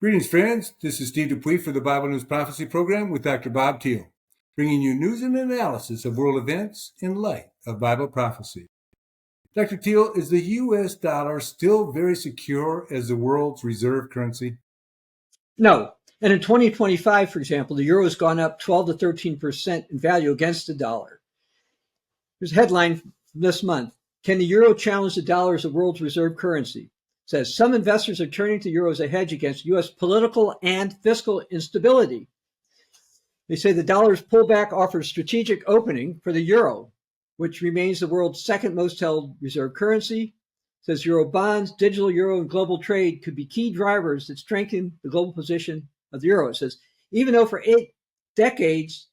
Greetings, friends. This is Steve Dupuie for the Bible News Prophecy Program with Dr. Bob Thiel, bringing you news and analysis of world events in light of Bible prophecy. Dr. Thiel, is the U.S. dollar still very secure as the world's reserve currency? No. And in 2025, for example, the euro has gone up 12 to 13% in value against the dollar. Here's a headline from this month. Can the euro challenge the dollar as the world's reserve currency? It says some investors are turning to euro as a hedge against U.S. political and fiscal instability. They say the dollar's pullback offers strategic opening for the euro, which remains the world's second most held reserve currency. It says euro bonds, digital euro, and global trade could be key drivers that strengthen the global position of the euro. It says even though for 8 decades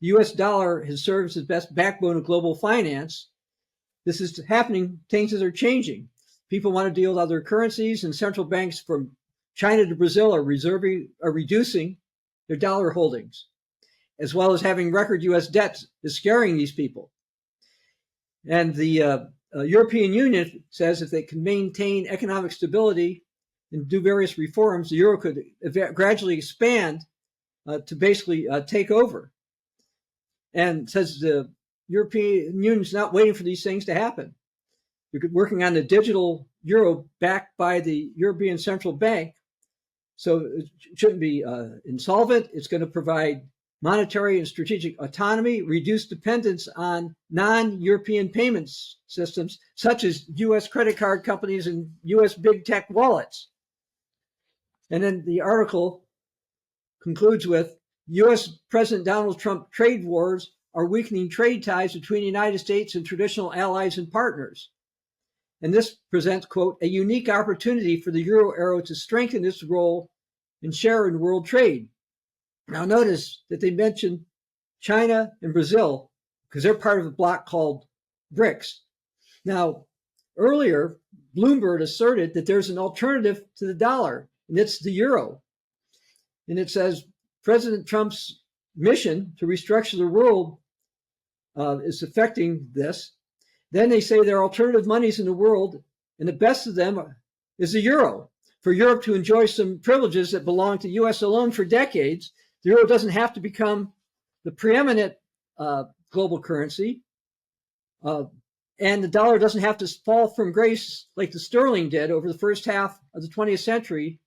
the U.S. dollar has served as the best backbone of global finance, this is happening. Things are changing. People want to deal with other currencies, and central banks from China to Brazil are reducing their dollar holdings, as well as having record U.S. debt is scaring these people. And the European Union says if they can maintain economic stability and do various reforms, the euro could gradually expand to basically take over. And says the European Union is not waiting for these things to happen. They're working on the digital euro backed by the European Central Bank. So it shouldn't be insolvent. It's going to provide monetary and strategic autonomy, reduce dependence on non-European payments systems, such as U.S. credit card companies and U.S. big tech wallets. And then the article concludes with, U.S. President Donald Trump trade wars are weakening trade ties between the United States and traditional allies and partners. And this presents, quote, a unique opportunity for the euro area to strengthen its role and share in world trade. Now notice that they mentioned China and Brazil because they're part of a bloc called BRICS. Now, earlier, Bloomberg asserted that there's an alternative to the dollar, and it's the euro. And it says President Trump's mission to restructure the world is affecting this. Then they say there are alternative monies in the world, and the best of them is the euro. For Europe to enjoy some privileges that belong to the U.S. alone for decades, the euro doesn't have to become the preeminent global currency, and the dollar doesn't have to fall from grace like the sterling did over the first half of the 20th century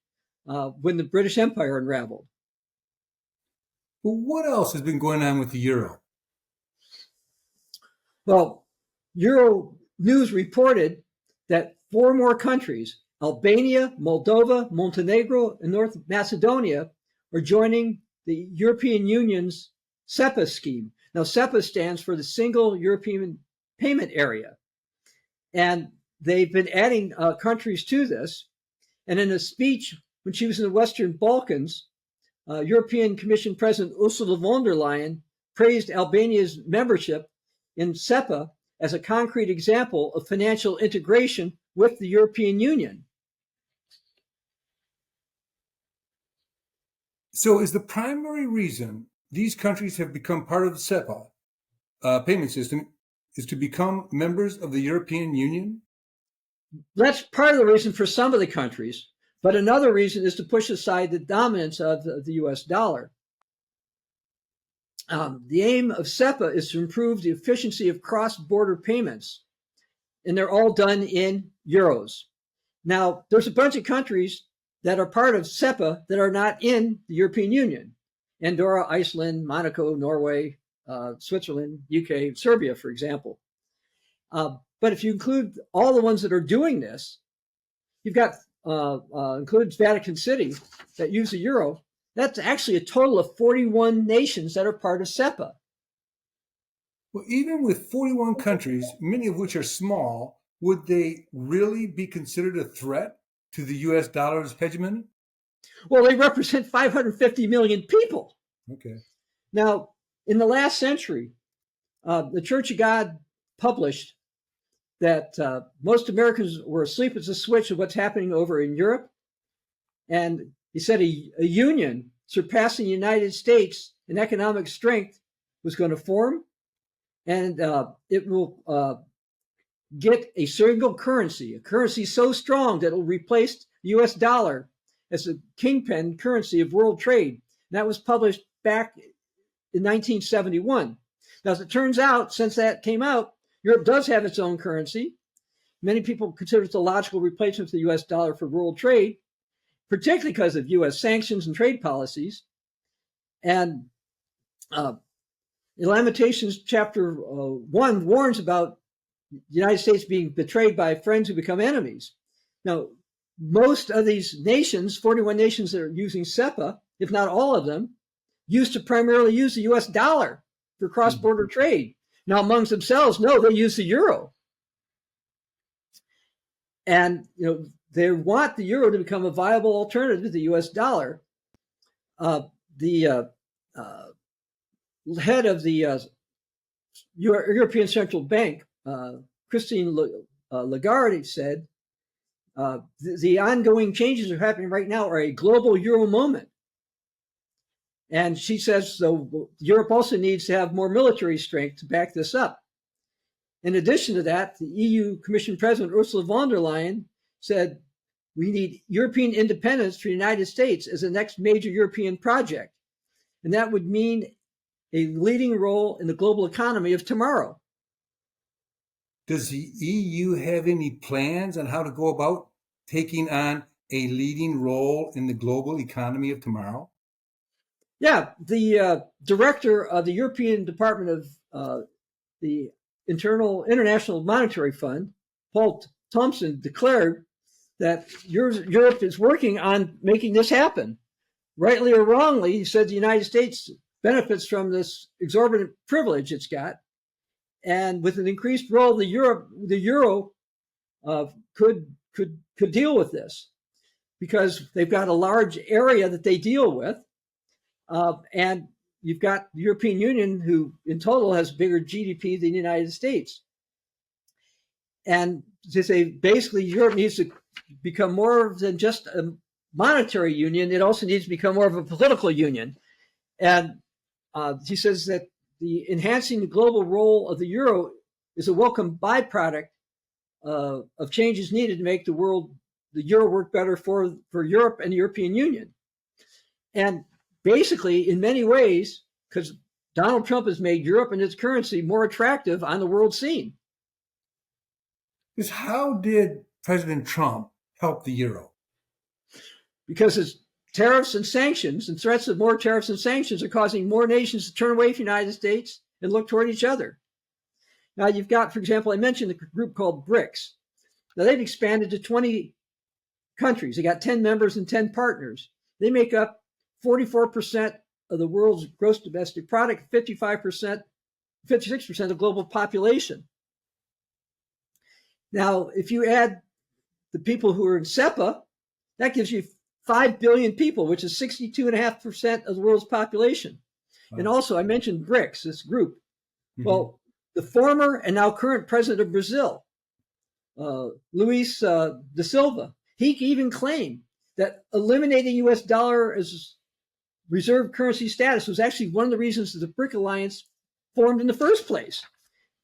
when the British Empire unraveled. Well, what else has been going on with the euro? Well, Euro News reported that 4 more countries, Albania, Moldova, Montenegro, and North Macedonia, are joining the European Union's SEPA scheme. Now, SEPA stands for the Single European Payment Area. And they've been adding countries to this. And in a speech when she was in the Western Balkans, European Commission President Ursula von der Leyen praised Albania's membership in SEPA as a concrete example of financial integration with the European Union. So is the primary reason these countries have become part of the SEPA payment system is to become members of the European Union? That's part of the reason for some of the countries, but another reason is to push aside the dominance of the U.S. dollar. The aim of SEPA is to improve the efficiency of cross-border payments, and they're all done in euros. Now, there's a bunch of countries that are part of SEPA that are not in the European Union. Andorra, Iceland, Monaco, Norway, Switzerland, UK, Serbia, for example. But if you include all the ones that are doing this, you've got, includes Vatican City that use the euro. That's actually a total of 41 nations that are part of SEPA. Well, even with 41 countries, many of which are small, would they really be considered a threat to the U.S. dollar's hegemony? Well, they represent 550 million people. Okay. Now, in the last century, the Church of God published that most Americans were asleep at the switch of what's happening over in Europe. And he said a union surpassing the United States in economic strength was going to form, and it will get a single currency, a currency so strong that it will replace the U.S. dollar as the kingpin currency of world trade. And that was published back in 1971. Now, as it turns out, since that came out, Europe does have its own currency. Many people consider it the logical replacement for the US dollar for world trade, particularly because of US sanctions and trade policies. And in Lamentations chapter 1 warns about the United States being betrayed by friends who become enemies. Now, most of these nations, 41 nations that are using SEPA, if not all of them, used to primarily use the US dollar for cross-border trade. Now, amongst themselves, no, they use the euro. And they want the euro to become a viable alternative to the US dollar. The head of the European Central Bank, Christine Lagarde, said, the ongoing changes that are happening right now are a global euro moment. And she says, so Europe also needs to have more military strength to back this up. In addition to that, the EU Commission President Ursula von der Leyen said, we need European independence for the United States as the next major European project. And that would mean a leading role in the global economy of tomorrow. Does the EU have any plans on how to go about taking on a leading role in the global economy of tomorrow? Yeah, the director of the European Department of the International Monetary Fund, Paul Thompson, declared that Europe is working on making this happen. Rightly or wrongly, he said the United States benefits from this exorbitant privilege it's got. And with an increased role, the euro could deal with this because they've got a large area that they deal with. And you've got the European Union, who in total has bigger GDP than the United States. And to say basically Europe needs to become more than just a monetary union, it also needs to become more of a political union. And he says that enhancing the global role of the euro is a welcome byproduct of changes needed to make the euro work better for Europe and the European Union. And basically, in many ways, because Donald Trump has made Europe and its currency more attractive on the world scene. Because how did President Trump help the euro? Because his tariffs and sanctions and threats of more tariffs and sanctions are causing more nations to turn away from the United States and look toward each other. Now, you've got, for example, I mentioned a group called BRICS. Now, they've expanded to 20 countries. They got 10 members and 10 partners. They make up 44% of the world's gross domestic product, 56% of the global population. Now, if you add the people who are in SEPA, that gives you 5 billion people, which is 62.5% of the world's population. Wow. And also, I mentioned BRICS, this group. Mm-hmm. Well, the former and now current president of Brazil, Luis da Silva, he even claimed that eliminating US dollar as reserve currency status was actually one of the reasons that the BRIC alliance formed in the first place.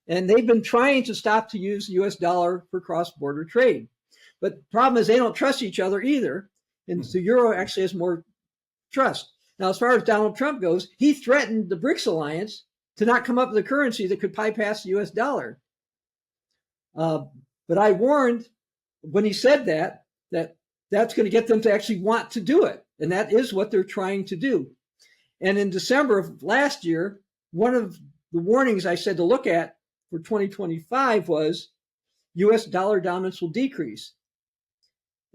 And they've been trying to stop to use the US dollar for cross-border trade. But the problem is they don't trust each other either. And the euro actually has more trust. Now, as far as Donald Trump goes, he threatened the BRICS alliance to not come up with a currency that could bypass the US dollar. But I warned when he said that that's going to get them to actually want to do it. And that is what they're trying to do. And in December of last year, one of the warnings I said to look at for 2025 was US dollar dominance will decrease.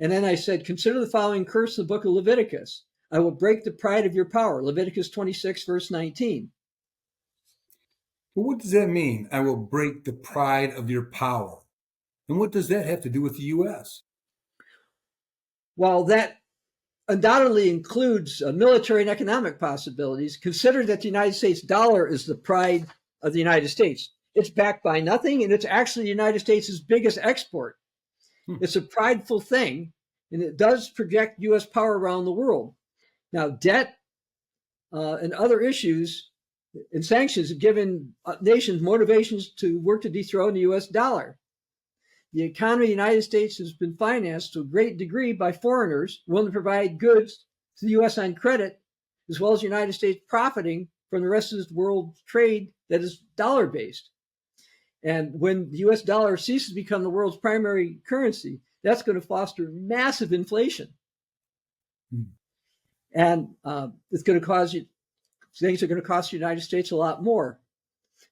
And then I said, consider the following curse in the book of Leviticus. I will break the pride of your power. Leviticus 26, verse 19. Well, what does that mean? I will break the pride of your power. And what does that have to do with the U.S.? Well, that undoubtedly includes military and economic possibilities. Consider that the United States dollar is the pride of the United States. It's backed by nothing, and it's actually the United States' biggest export. It's a prideful thing, and it does project U.S. power around the world. Now, debt and other issues and sanctions have given nations motivations to work to dethrone the U.S. dollar. the economy of the United States has been financed to a great degree by foreigners willing to provide goods to the U.S. on credit, as well as the United States profiting from the rest of the world's trade that is dollar-based. And when the U.S. dollar ceases to become the world's primary currency, that's going to foster massive inflation. And it's going to cause things are going to cost the United States a lot more.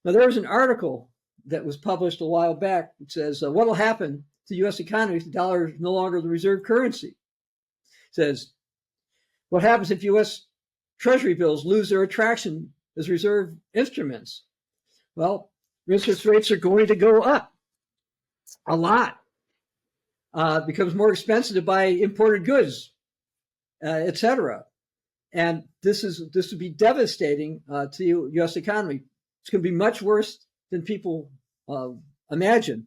Now, there was an article that was published a while back that says, what will happen to the U.S. economy if the dollar is no longer the reserve currency? It says, what happens if U.S. Treasury bills lose their attraction as reserve instruments? Well, interest rates are going to go up a lot. It becomes more expensive to buy imported goods, etc. And this would be devastating to the U.S. economy. It's going to be much worse than people imagine.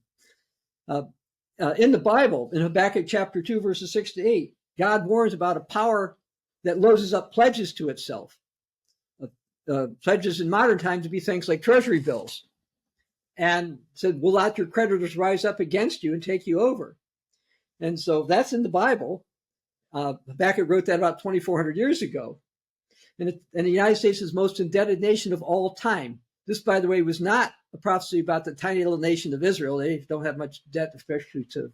In the Bible, in Habakkuk chapter 2, verses 6 to 8, God warns about a power that loads up pledges to itself. Pledges in modern times to be things like treasury bills. And said, will not your creditors rise up against you and take you over? And so that's in the Bible. Habakkuk wrote that about 2,400 years ago. And the United States is the most indebted nation of all time. This, by the way, was not a prophecy about the tiny little nation of Israel. They don't have much debt, especially to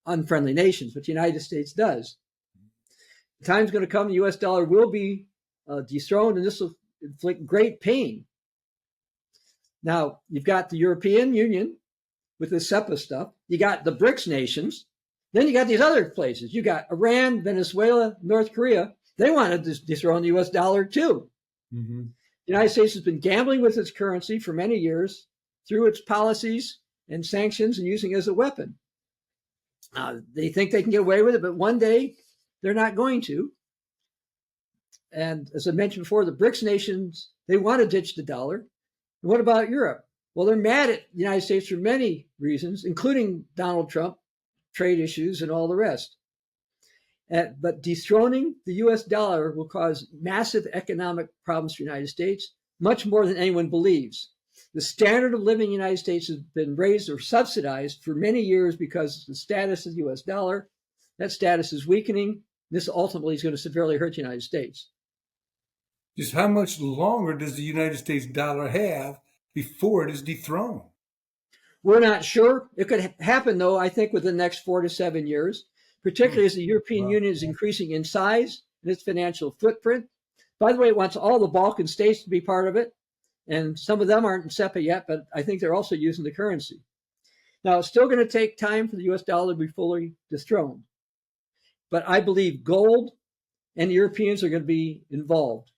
unfriendly nations, but the United States does. The time's going to come, the U.S. dollar will be dethroned, and this will inflict great pain. Now, you've got the European Union with the SEPA stuff. You got the BRICS nations. Then you got these other places. You got Iran, Venezuela, North Korea. They want to dethrone the U.S. dollar too. Mm-hmm. The United States has been gambling with its currency for many years through its policies and sanctions and using it as a weapon. They think they can get away with it, but one day they're not going to. And as I mentioned before, the BRICS nations, they want to ditch the dollar. And what about Europe? Well, they're mad at the United States for many reasons, including Donald Trump, trade issues, and all the rest. But dethroning the U.S. dollar will cause massive economic problems for the United States, much more than anyone believes. The standard of living in the United States has been raised or subsidized for many years because of the status of the U.S. dollar. That status is weakening. This ultimately is going to severely hurt the United States. Just how much longer does the United States dollar have before it is dethroned? We're not sure. It could happen, though, I think, within the next 4 to 7 years, particularly as the European Union is increasing in size and its financial footprint. By the way, it wants all the Balkan states to be part of it, and some of them aren't in SEPA yet, but I think they're also using the currency. Now, it's still going to take time for the U.S. dollar to be fully dethroned, but I believe gold and the Europeans are going to be involved.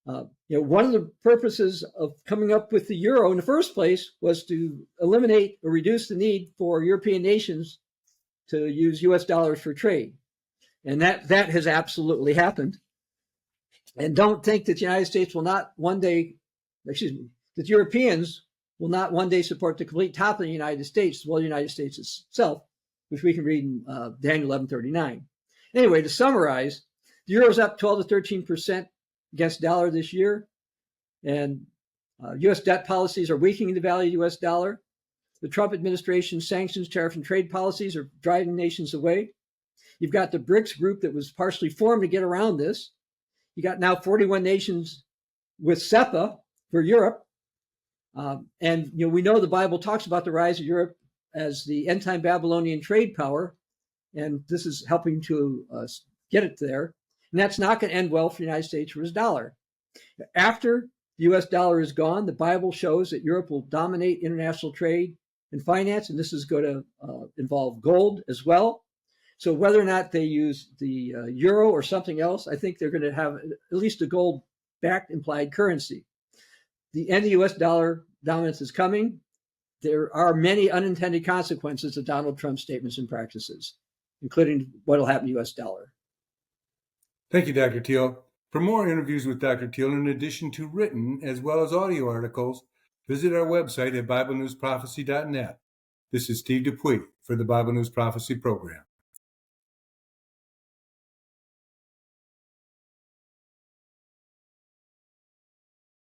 One of the purposes of coming up with the euro in the first place was to eliminate or reduce the need for European nations to use U.S. dollars for trade. And that has absolutely happened. And don't think that the United States will not one day, that Europeans will not one day support the complete top of the United States, well, the United States itself, which we can read in Daniel 11:39. Anyway, to summarize, the euro is up 12 to 13% against dollar this year, and U.S. debt policies are weakening the value of the U.S. dollar. The Trump administration's sanctions, tariff, and trade policies are driving nations away. You've got the BRICS group that was partially formed to get around this. You got now 41 nations with SEPA for Europe. And we know the Bible talks about the rise of Europe as the end-time Babylonian trade power, and this is helping to get it there. And that's not going to end well for the United States or its dollar. After the U.S. dollar is gone, the Bible shows that Europe will dominate international trade and finance, and this is going to involve gold as well. So whether or not they use the euro or something else, I think they're going to have at least a gold-backed implied currency. The end of the U.S. dollar dominance is coming. There are many unintended consequences of Donald Trump's statements and practices, including what will happen to the U.S. dollar. Thank you, Dr. Thiel. For more interviews with Dr. Thiel, in addition to written as well as audio articles, visit our website at BibleNewsProphecy.net. This is Steve Dupuie for the Bible News Prophecy Program.